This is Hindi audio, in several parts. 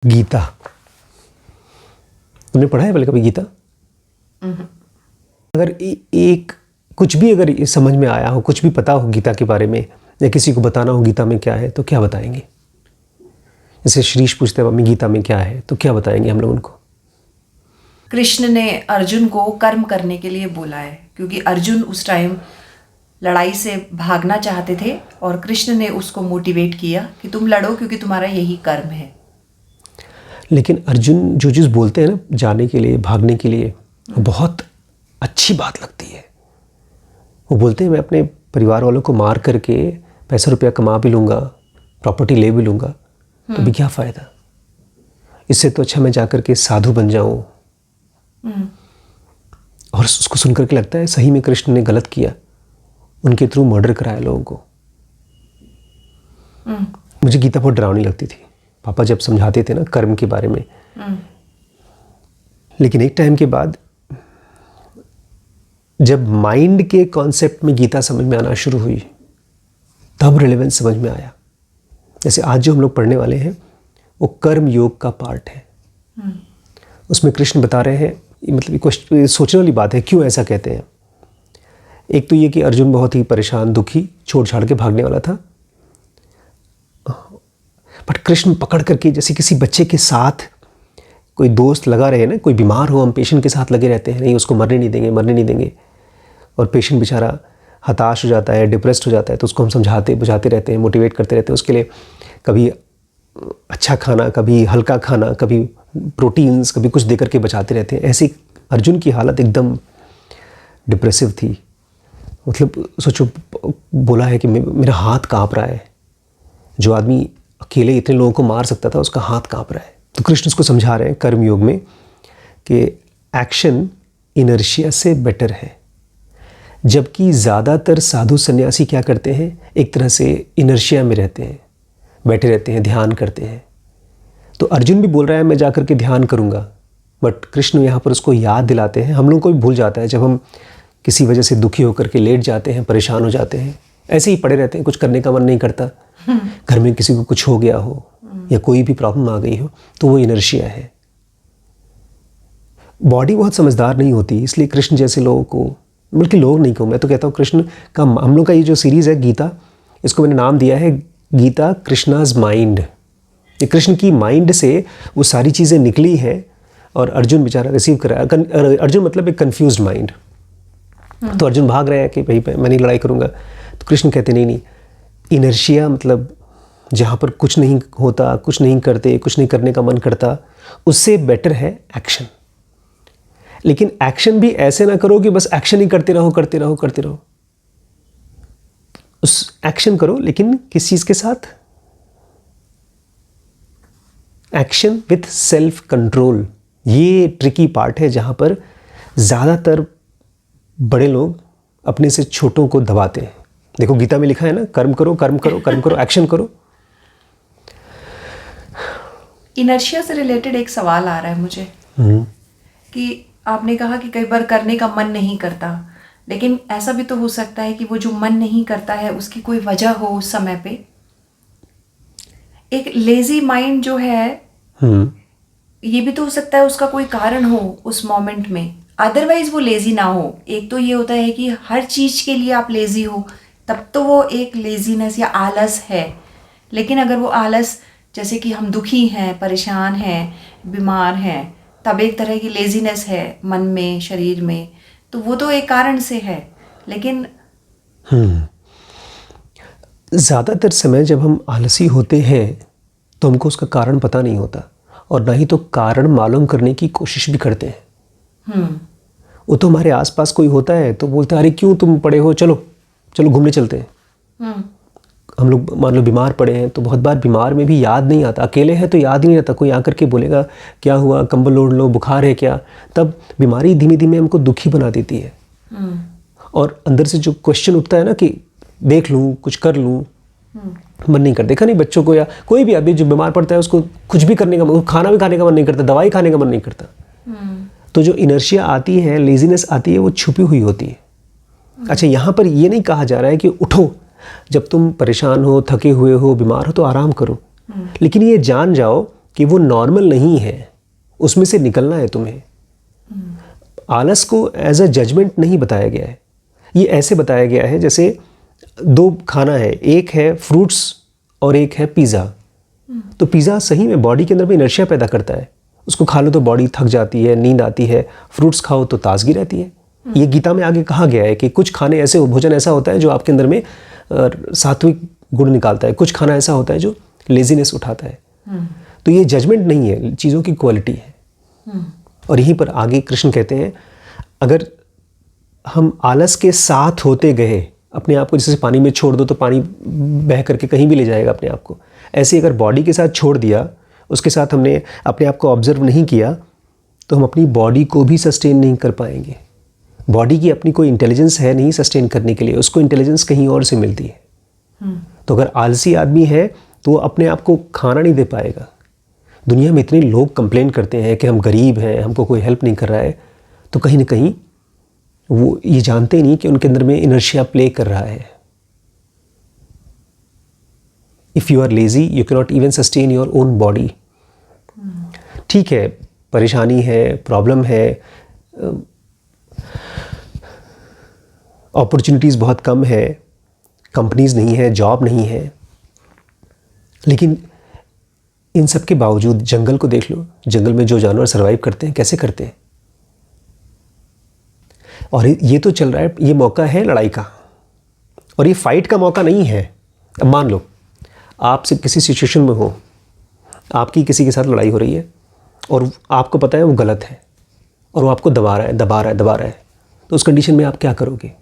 गीता, तुमने पढ़ा है पहले कभी गीता? अगर एक कुछ भी अगर समझ में आया हो, कुछ भी पता हो गीता के बारे में, या किसी को बताना हो गीता में क्या है, तो क्या बताएंगे? जैसे श्रीश पूछते हैं मम्मी गीता में क्या है, तो क्या बताएंगे हम लोग उनको? कृष्ण ने अर्जुन को कर्म करने के लिए बोला है, क्योंकि अर्जुन उस टाइम लड़ाई से भागना चाहते थे और कृष्ण ने उसको मोटिवेट किया कि तुम लड़ो क्योंकि तुम्हारा यही कर्म है। लेकिन अर्जुन जो चीज़ बोलते हैं ना, जाने के लिए, भागने के लिए, वो बहुत अच्छी बात लगती है। वो बोलते हैं मैं अपने परिवार वालों को मार करके पैसा रुपया कमा भी लूँगा, प्रॉपर्टी ले भी लूँगा, तो भी क्या फ़ायदा? इससे तो अच्छा मैं जाकर के साधु बन जाऊँ। और उसको सुनकर के लगता है सही में कृष्ण ने गलत किया, उनके थ्रू मर्डर कराया लोगों को। मुझे गीता बहुत डरावनी लगती थी, पापा जब समझाते थे ना कर्म के बारे में। लेकिन एक टाइम के बाद जब माइंड के कॉन्सेप्ट में गीता समझ में आना शुरू हुई, तब रिलेवेंस समझ में आया। जैसे आज जो हम लोग पढ़ने वाले हैं वो कर्म योग का पार्ट है। उसमें कृष्ण बता रहे हैं, मतलब सोचने वाली बात है, क्यों ऐसा कहते हैं। एक तो ये कि अर्जुन बहुत ही परेशान, दुखी, छोड़ छाड़ के भागने वाला था, बट कृष्ण पकड़ करके, जैसे किसी बच्चे के साथ कोई दोस्त लगा रहे ना, कोई बीमार हो, हम पेशेंट के साथ लगे रहते हैं, नहीं उसको मरने नहीं देंगे, मरने नहीं देंगे, और पेशेंट बेचारा हताश हो जाता है, डिप्रेस्ड हो जाता है, तो उसको हम समझाते बुझाते रहते हैं, मोटिवेट करते रहते हैं उसके लिए। कभी अच्छा खाना, कभी हल्का खाना, कभी प्रोटीन्स, कभी कुछ दे करके बचाते रहते हैं। ऐसे अर्जुन की हालत एकदम डिप्रेसिव थी। मतलब सोचो, बोला है कि मेरा हाथ काँप रहा है। जो आदमी अकेले इतने लोगों को मार सकता था, उसका हाथ काँप रहा है। तो कृष्ण उसको समझा रहे हैं कर्म योग में कि एक्शन इनर्शिया से बेटर है। जबकि ज़्यादातर साधु सन्यासी क्या करते हैं, एक तरह से इनर्शिया में रहते हैं, बैठे रहते हैं, ध्यान करते हैं। तो अर्जुन भी बोल रहा है मैं जाकर के ध्यान करूँगा, बट कृष्ण यहाँ पर उसको याद दिलाते हैं। हम लोगों को भी भूल जाता है जब हम किसी वजह से दुखी होकर के लेट जाते हैं, परेशान हो जाते हैं, ऐसे ही पड़े रहते हैं, कुछ करने का मन नहीं करता। घर में किसी को कुछ हो गया हो या कोई भी प्रॉब्लम आ गई हो, तो वो इनर्शिया है। बॉडी बहुत समझदार नहीं होती, इसलिए कृष्ण जैसे लोगों को, बल्कि लोग नहीं कहूँ, मैं तो कहता हूँ कृष्ण का, हम लोग का ये जो सीरीज़ है गीता, इसको मैंने नाम दिया है गीता कृष्णाज माइंड। ये कृष्ण की माइंड से वो सारी चीज़ें निकली हैं और अर्जुन बेचारा रिसीव कर रहा है। अर्जुन मतलब एक कन्फ्यूज्ड माइंड। तो अर्जुन भाग रहे हैं कि भाई मैं नहीं लड़ाई करूँगा, तो कृष्ण कहते नहीं, इनर्शिया मतलब जहाँ पर कुछ नहीं होता, कुछ नहीं करते, कुछ नहीं करने का मन करता, उससे बेटर है एक्शन। लेकिन एक्शन भी ऐसे ना करो कि बस एक्शन ही करते रहो करते रहो करते रहो। उस एक्शन करो, लेकिन किस चीज़ के साथ? Action with self control. ये ट्रिकी पार्ट है जहाँ पर ज़्यादातर बड़े लोग अपने से छोटों को दबाते हैं। देखो गीता में लिखा है ना, कर्म करो कर्म करो कर्म करो, एक्शन करो। इनर्शिया से रिलेटेड एक सवाल आ रहा है मुझे कि आपने कहा कि कई बार करने का मन नहीं करता, लेकिन ऐसा भी तो हो सकता है कि वो जो मन नहीं करता है उसकी कोई वजह हो उस समय पे। एक लेजी माइंड जो है, ये भी तो हो सकता है उसका कोई कारण हो उस मोमेंट में, अदरवाइज वो लेजी ना हो। एक तो ये होता है कि हर चीज के लिए आप लेजी हो, तब तो वो एक लेजीनेस या आलस है। लेकिन अगर वो आलस, जैसे कि हम दुखी हैं, परेशान हैं, बीमार हैं, तब एक तरह की लेजीनेस है मन में, शरीर में, तो वो तो एक कारण से है। लेकिन ज़्यादातर समय जब हम आलसी होते हैं तो हमको उसका कारण पता नहीं होता, और ना ही तो कारण मालूम करने की कोशिश भी करते हैं। वो तो हमारे आसपास कोई होता है तो बोलता है अरे क्यों तुम पड़े हो, चलो चलो घूमने चलते हैं। हम लोग मान लो बीमार पड़े हैं, तो बहुत बार बीमार में भी याद नहीं आता, अकेले हैं तो याद ही नहीं आता, कोई आकर के बोलेगा क्या हुआ, कंबल ओढ़ लो, बुखार है क्या, तब बीमारी धीमे धीमे हमको दुखी बना देती है। और अंदर से जो क्वेश्चन उठता है ना कि देख लूँ, कुछ कर लूँ, मन नहीं करता। देखा नहीं बच्चों को या कोई भी अभी जो बीमार पड़ता है उसको कुछ भी करने का, खाना भी खाने का मन नहीं करता, दवाई खाने का मन नहीं करता। तो जो इनर्शिया आती है, लेजीनेस आती है, वो छुपी हुई होती है। अच्छा, यहाँ पर ये नहीं कहा जा रहा है कि उठो, जब तुम परेशान हो, थके हुए हो, बीमार हो तो आराम करो, लेकिन ये जान जाओ कि वो नॉर्मल नहीं है, उसमें से निकलना है तुम्हें। आलस को एज अ जजमेंट नहीं बताया गया है, ये ऐसे बताया गया है जैसे दो खाना है, एक है फ्रूट्स और एक है पिज़्ज़ा। तो पिज़्ज़ा सही में बॉडी के अंदर भी इनर्शिया पैदा करता है, उसको खा लो तो बॉडी थक जाती है, नींद आती है, फ्रूट्स खाओ तो ताजगी रहती है। ये गीता में आगे कहा गया है कि कुछ खाने ऐसे, भोजन ऐसा होता है जो आपके अंदर में सात्विक गुण निकालता है, कुछ खाना ऐसा होता है जो लेजीनेस उठाता है। तो ये जजमेंट नहीं है, चीज़ों की क्वालिटी है। और यहीं पर आगे कृष्ण कहते हैं, अगर हम आलस के साथ होते गए, अपने आप को जैसे पानी में छोड़ दो तो पानी बह करके कहीं भी ले जाएगा अपने आप को, ऐसे अगर बॉडी के साथ छोड़ दिया, उसके साथ हमने अपने आप को ऑब्जर्व नहीं किया, तो हम अपनी बॉडी को भी सस्टेन नहीं कर पाएंगे। बॉडी की अपनी कोई इंटेलिजेंस है नहीं सस्टेन करने के लिए, उसको इंटेलिजेंस कहीं और से मिलती है। तो अगर आलसी आदमी है तो वो अपने आप को खाना नहीं दे पाएगा। दुनिया में इतने लोग कंप्लेन करते हैं कि हम गरीब हैं, हमको कोई हेल्प नहीं कर रहा है, तो कहीं ना कहीं वो ये जानते ही नहीं कि उनके अंदर में इनर्शिया प्ले कर रहा है। If you are lazy you can not even sustain your own body. ठीक है, परेशानी है, प्रॉब्लम है, अपॉर्चुनिटीज़ बहुत कम है, कंपनीज नहीं है, जॉब नहीं है, लेकिन इन सब के बावजूद जंगल को देख लो, जंगल में जो जानवर सर्वाइव करते हैं कैसे करते हैं। और ये तो चल रहा है, ये मौका है लड़ाई का, और ये फाइट का मौका नहीं है। अब मान लो आप से किसी सिचुएशन में हो, आपकी किसी के साथ लड़ाई हो रही है और आपको पता है वो गलत है और वो आपको दबा रहा है, तो उस कंडीशन में आप क्या करोगे?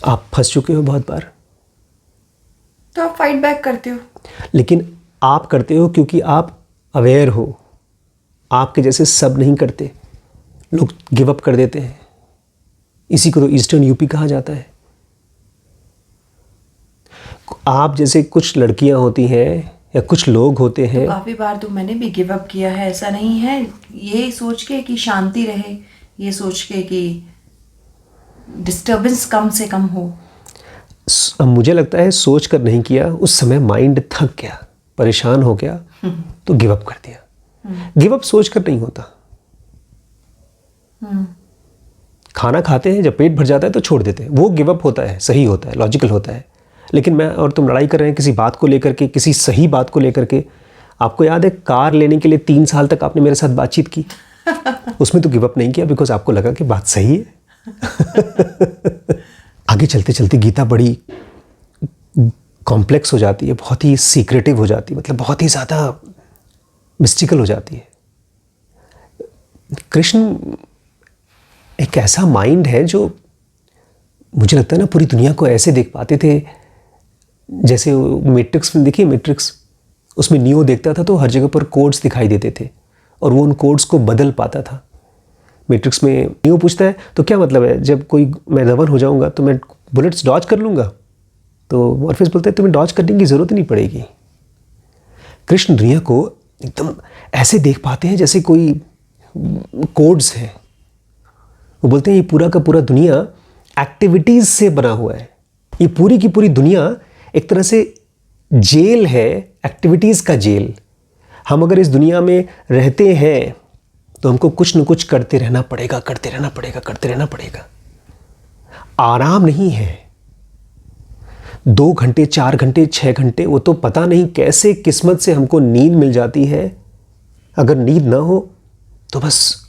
आप फंस चुके हो बहुत बार, तो आप फाइट बैक करते हो। लेकिन आप करते हो क्योंकि आप अवेयर हो। आपके जैसे सब नहीं करते, लोग गिव अप कर देते हैं। इसी को तो ईस्टर्न यूपी कहा जाता है। आप जैसे कुछ लड़कियां होती हैं या कुछ लोग होते हैं, तो काफ़ी बार तो मैंने भी गिव अप किया है, ऐसा नहीं है, ये सोच के कि शांति रहे, ये सोच के कि डिस्टर्बेंस कम से कम हो। मुझे लगता है सोच कर नहीं किया, उस समय माइंड थक गया, परेशान हो गया, तो गिव अप कर दिया। गिव अप सोच कर नहीं होता। खाना खाते हैं, जब पेट भर जाता है तो छोड़ देते हैं, वो गिव अप होता है, सही होता है, लॉजिकल होता है। लेकिन मैं और तुम लड़ाई कर रहे हैं किसी बात को लेकर के, किसी सही बात को लेकर के। आपको याद है कार लेने के लिए 3 साल तक आपने मेरे साथ बातचीत की, उसमें तो गिव अप नहीं किया, बिकॉज आपको लगा कि बात सही है। आगे चलते चलते गीता बड़ी कॉम्प्लेक्स हो जाती है, बहुत ही सीक्रेटिव हो जाती है, मतलब बहुत ही ज़्यादा मिस्टिकल हो जाती है। कृष्ण एक ऐसा माइंड है जो मुझे लगता है ना पूरी दुनिया को ऐसे देख पाते थे जैसे मैट्रिक्स में, देखिए मैट्रिक्स, उसमें नियो देखता था तो हर जगह पर कोड्स दिखाई देते थे और वो उन कोड्स को बदल पाता था। मैट्रिक्स में नियो पूछता है तो क्या मतलब है, जब कोई मैं रवन हो जाऊंगा तो मैं बुलेट्स डॉज कर लूँगा, तो मॉर्फेस बोलता है तुम्हें डॉज करने की ज़रूरत नहीं पड़ेगी। कृष्ण दुनिया को एकदम ऐसे देख पाते हैं जैसे कोई कोड्स हैं। वो बोलते हैं ये पूरा का पूरा दुनिया एक्टिविटीज़ से बना हुआ है, ये पूरी की पूरी दुनिया एक तरह से जेल है, एक्टिविटीज़ का जेल। हम अगर इस दुनिया में रहते हैं तो हमको कुछ न कुछ करते रहना पड़ेगा। आराम नहीं है। 2 घंटे, 4 घंटे, 6 घंटे, वो तो पता नहीं कैसे किस्मत से हमको नींद मिल जाती है। अगर नींद ना हो तो बस,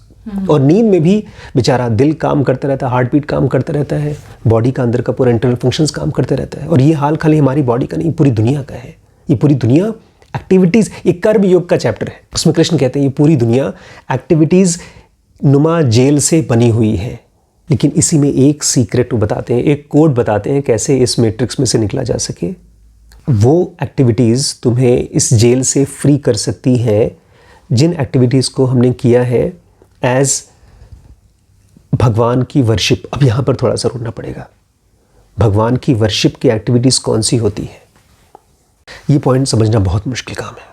और नींद में भी बेचारा दिल काम करता रहता है, हार्ट बीट काम करता रहता है, बॉडी का अंदर का पूरा इंटरनल फंक्शंस काम करते रहता है। और ये हाल खाली हमारी बॉडी का नहीं, पूरी दुनिया का है। ये पूरी दुनिया एक्टिविटीज़, ये कर्म योग का चैप्टर है, उसमें कृष्ण कहते हैं ये पूरी दुनिया एक्टिविटीज़ नुमा जेल से बनी हुई है। लेकिन इसी में एक सीक्रेट बताते हैं, एक कोड बताते हैं कैसे इस मैट्रिक्स में से निकला जा सके। वो एक्टिविटीज़ तुम्हें इस जेल से फ्री कर सकती हैं जिन एक्टिविटीज़ को हमने किया है एज भगवान की वर्शिप। अब यहाँ पर थोड़ा सा रुकना पड़ेगा। भगवान की वर्शिप की एक्टिविटीज़ कौन सी होती है, ये पॉइंट समझना बहुत मुश्किल काम है।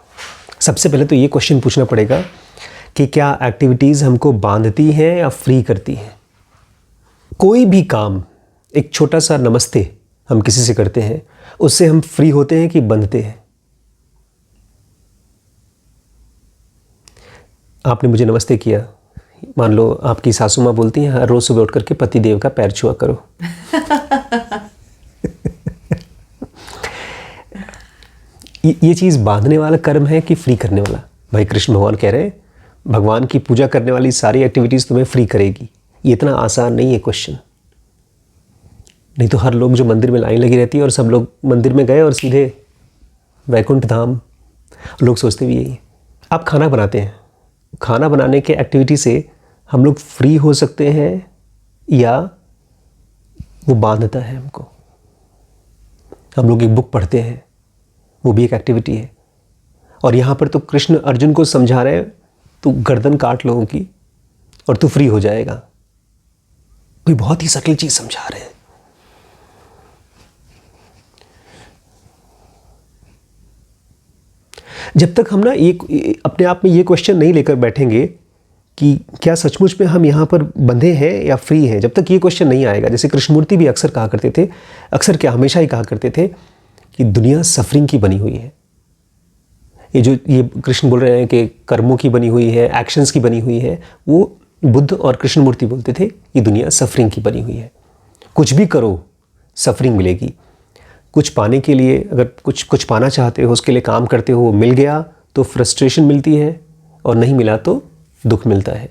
सबसे पहले तो ये क्वेश्चन पूछना पड़ेगा कि क्या एक्टिविटीज़ हमको बांधती हैं या फ्री करती हैं। कोई भी काम, एक छोटा सा नमस्ते हम किसी से करते हैं, उससे हम फ्री होते हैं कि बंधते हैं? आपने मुझे नमस्ते किया, मान लो आपकी सासू माँ बोलती हैं हर रोज़ सुबह उठ करके पति देव का पैर छुआ करो। ये चीज़ बांधने वाला कर्म है कि फ्री करने वाला? भाई कृष्ण भगवान कह रहे हैं भगवान की पूजा करने वाली सारी एक्टिविटीज़ तुम्हें फ्री करेगी। ये इतना आसान नहीं है क्वेश्चन। नहीं तो हर लोग जो मंदिर में लाइन लगी रहती है और सब लोग मंदिर में गए और सीधे वैकुंठ धाम, लोग सोचते भी यही। आप खाना बनाते हैं, खाना बनाने के एक्टिविटी से हम लोग फ्री हो सकते हैं या वो बांधता है हमको? हम लोग एक बुक पढ़ते हैं, वो भी एक एक्टिविटी है। और यहाँ पर तो कृष्ण अर्जुन को समझा रहे हैं तू गर्दन काट लोगों की और तू फ्री हो जाएगा। कोई बहुत ही सटल चीज़ समझा रहे हैं। जब तक हम ना एक अपने आप में ये क्वेश्चन नहीं लेकर बैठेंगे कि क्या सचमुच में हम यहाँ पर बंधे हैं या फ्री हैं, जब तक ये क्वेश्चन नहीं आएगा। जैसे कृष्णमूर्ति भी अक्सर कहा करते थे, अक्सर क्या हमेशा ही कहा करते थे कि दुनिया सफरिंग की बनी हुई है। ये कृष्ण बोल रहे हैं कि कर्मों की बनी हुई है, एक्शंस की बनी हुई है, वो बुद्ध और कृष्णमूर्ति बोलते थे कि दुनिया सफरिंग की बनी हुई है। कुछ भी करो सफरिंग मिलेगी। कुछ पाने के लिए, अगर कुछ पाना चाहते हो, उसके लिए काम करते हो, मिल गया तो फ्रस्ट्रेशन मिलती है और नहीं मिला तो दुख मिलता है।